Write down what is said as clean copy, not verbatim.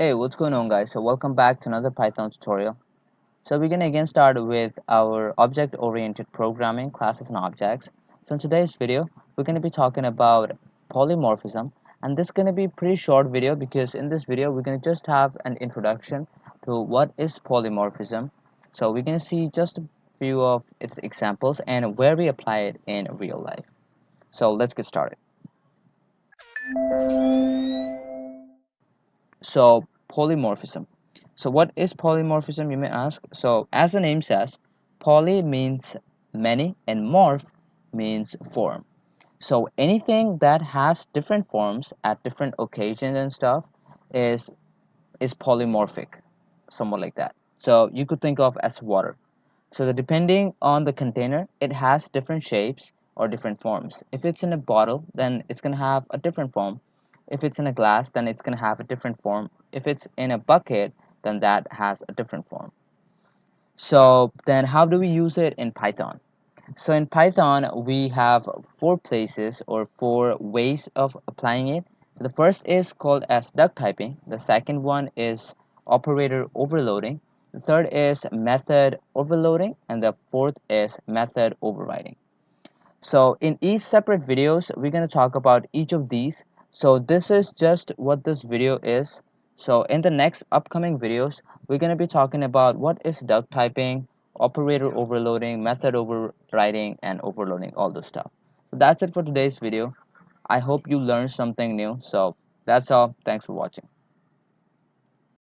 Hey, what's going on guys? So welcome back to another Python tutorial. So we're gonna again start with our object-oriented programming classes and objects. So in today's video, we're gonna be talking about polymorphism, and this is gonna be a pretty short video because in this video we're gonna just have an introduction to what is polymorphism. So we're gonna see just a few of its examples and where we apply it in real life. So let's get started. So polymorphism. So what is polymorphism, you may ask? So as the name says, poly means many and morph means form. So anything that has different forms at different occasions and stuff is is polymorphic, somewhat like that. So you could think of as water. So depending on the container, it has different shapes or different forms. If it's in a bottle, then it's going to have a different form. If it's in a glass, then it's going to have a different form. If it's in a bucket, then that has a different form. So then how do we use it in Python? So in Python, we have four places or four ways of applying it. So the first is called as duck typing. The second one is operator overloading. The third is method overloading, and the fourth is method overriding. So in each separate videos, we're going to talk about each of these. So this is just what this video is. So in the next upcoming videos, we're going to be talking about what is duck typing, operator overloading, method overriding, and overloading, all this stuff. So that's it for today's video. I hope you learned something new. So that's all. Thanks for watching.